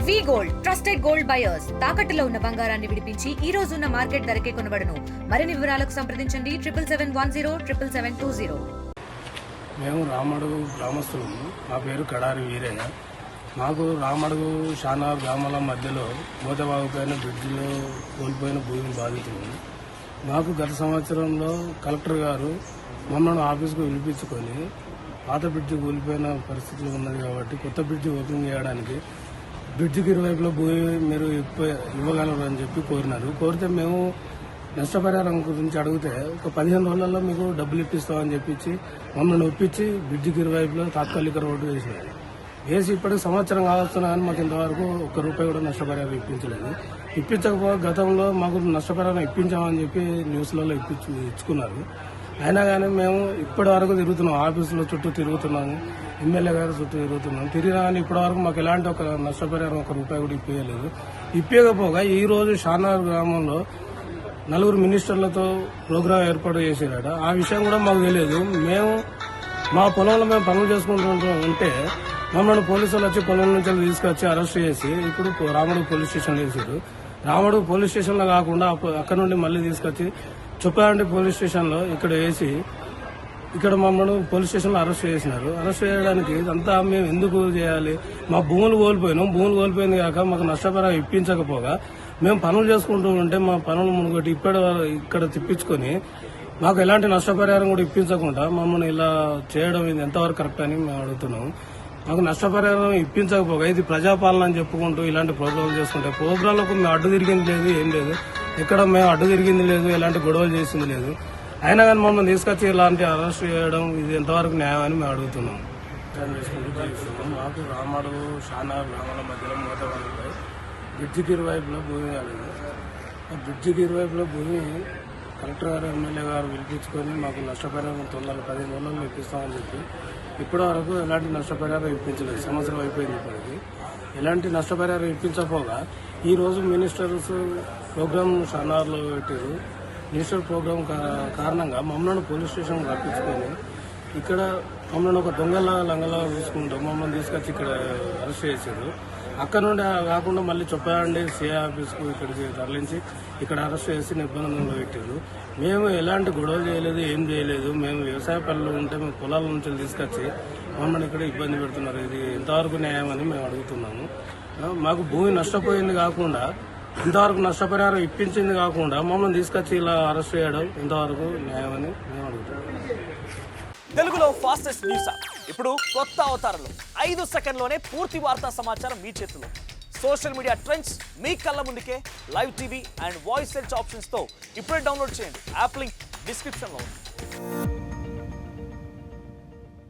వి gold trusted gold buyers తాకట్టులో ఉన్న బంగారాన్ని విడిపించి ఈ రోజు ఉన్న మార్కెట్ ధరకే కొనబడును. మరిన్ని వివరాలకు సంప్రదించండి 7771077720. మేము రామడుగు గ్రామస్తులము. నా పేరు కడారి వీరయ్య. మాకు రామడుగు షానార్ గ్రామాల మధ్యలో మూతవాగిపోయిన బ్రిడ్జిలో కోల్పోయిన భూమి బాధితులు. మాకు గత సంవత్సరంలో కలెక్టర్ గారు మమ్మల్ని ఆఫీస్కు పిలిపించుకొని పాత బ్రిడ్జి కూలిపోయిన పరిస్థితులు ఉన్నది కాబట్టి కొత్త బ్రిడ్జి ఓపెన్ చేయడానికి బ్రిడ్జికి ఇరువైపులో భూమి మీరు ఇవ్వగలరు అని చెప్పి కోరినారు. కోరితే మేము నష్టపరిహారం గురించి అడిగితే ఒక 15 రోజులలో మీకు డబ్బులు ఇప్పిస్తామని చెప్పించి మమ్మల్ని ఒప్పించి బ్రిడ్జికి ఇరువైపులో తాత్కాలిక రోడ్డు వేసినారు. వేసి ఇప్పటికి సంవత్సరం కావస్తున్నా కానీ మాకు ఇంతవరకు ₹1 కూడా నష్టపరిహారం ఇప్పించలేదు. ఇప్పించకపోతే గతంలో మాకు నష్టపరిహారం ఇప్పించామని చెప్పి న్యూస్లలో ఇచ్చుకున్నారు. అయినా కానీ మేము ఇప్పటి వరకు తిరుగుతున్నాం, ఆఫీసులో చుట్టూ తిరుగుతున్నాము, ఎమ్మెల్యే గారి చుట్టూ తిరుగుతున్నాం. తిరిగినా కానీ ఇప్పటి వరకు మాకు ఎలాంటి ఒక నష్టపరిహారం ₹1 కూడా ఇప్పించలేదు. ఇప్పకపోగా ఈ రోజు షానార్ గ్రామంలో 4 మినిస్టర్లతో ప్రోగ్రాం ఏర్పాటు చేసేదట. ఆ విషయం కూడా మాకు తెలియదు. మేము మా పొలంలో మేము పనులు చేసుకుంటూ ఉంటే మమ్మల్ని పోలీసులు వచ్చి పొలం నుంచి తీసుకొచ్చి అరెస్ట్ చేసి ఇప్పుడు రామడుగు పోలీస్ స్టేషన్లో వేసారు. రామడుగు పోలీస్ స్టేషన్లో కాకుండా అక్కడ నుండి మళ్ళీ తీసుకొచ్చి చుప్పారెడ్డి పోలీస్ స్టేషన్లో ఇక్కడ వేసి ఇక్కడ మమ్మల్ని పోలీస్ స్టేషన్లో అరెస్ట్ చేసినారు. అరెస్ట్ చేయడానికి అంతా మేము ఎందుకు చేయాలి? మా భూములు కోల్పోయినాం. భూములు కోల్పోయింది కాక మాకు నష్టపరిహారం ఇప్పించకపోగా మేము పనులు చేసుకుంటూ ఉంటే మా పనులు మునుగొట్టి ఇక్కడ తిప్పించుకొని మాకు ఎలాంటి నష్టపరిహారం కూడా ఇప్పించకుండా మమ్మల్ని ఇలా చేయడం ఇది ఎంతవరకు కరెక్ట్ అని మేము అడుగుతున్నాము. మాకు నష్టపరిహారం ఇప్పించకపోగా ఇది ప్రజాపాలన అని చెప్పుకుంటూ ఇలాంటి ప్రోగ్రాంలు చేసుకుంటే ప్రోగ్రాంలకు మేము అడ్డు తిరిగింది లేదు, ఏం లేదు. ఎక్కడ మేము అడ్డు తిరిగింది లేదు, ఎలాంటి గొడవలు చేసింది లేదు. అయినా కానీ మమ్మల్ని తీసుకొచ్చి ఇలాంటి అరెస్ట్ చేయడం ఇది ఎంతవరకు న్యాయం అని మేము అడుగుతున్నాం. మాకు రామడుగు షానార్ గ్రామాల మధ్యలో మూతవాగిపోయి బ్రిడ్జికి ఇరువైపులో భూమి కాలేదు. ఆ బ్రిడ్జికి ఇరువైపులో భూమి కలెక్టర్ గారు ఎమ్మెల్యే గారు పిలిపించుకొని మాకు నష్టపరిహారం 15 రోజుల్లో ఇప్పిస్తామని చెప్పి ఇప్పటి వరకు ఎలాంటి నష్టపరిహారం ఇప్పించలేదు. సంవత్సరం అయిపోయింది. ఇప్పటికి ఎలాంటి నష్టపరిహారం ఇప్పించకపోగా ఈరోజు మినిస్టర్స్ ప్రోగ్రాం షానార్లో పెట్టారు. మినిస్టర్ ప్రోగ్రాం కారణంగా మమ్మల్ని పోలీస్ స్టేషన్ రప్పించుకొని ఇక్కడ మమ్మల్ని ఒక లంగలా చూసుకుంటూ మమ్మల్ని తీసుకొచ్చి ఇక్కడ అరెస్ట్ చేశారు. అక్కడ నుండి కాకుండా మళ్ళీ చొప్పాయండి సిఐ ఆఫీస్కు ఇక్కడికి తరలించి ఇక్కడ అరెస్ట్ చేసి నిబంధనలు పెట్టారు. మేము ఎలాంటి గొడవలు చేయలేదు, ఏం చేయలేదు. మేము వ్యవసాయ పనులు ఉంటే మేము పొలాల నుంచి తీసుకొచ్చి మమ్మల్ని ఇక్కడ ఇబ్బంది పెడుతున్నారు. ఇది ఎంతవరకు న్యాయం అని మేము అడుగుతున్నాము. మాకు భూమి నష్టపోయింది కాకుండా ఇంతవరకు నష్టపరిహారం ఇప్పించింది కాకుండా మమ్మల్ని తీసుకొచ్చి ఇలా అరెస్ట్ చేయడం ఎంతవరకు న్యాయం అని మేము అడుగుతున్నాం. తెలుగులో ఫాస్టెస్ట్ న్యూస్ యాప్ ఇప్పుడు కొత్త అవతారంలో 5 సెకండ్లోనే పూర్తి వార్తా సమాచారం మీ చేతిలో. సోషల్ మీడియా ట్రెండ్స్ మీ కళ్ళ ముందుకే live TV and voice search options తో ఇప్పుడే డౌన్లోడ్ చేయండి. యాప్ లింక్ డిస్క్రిప్షన్ లో ఉంది.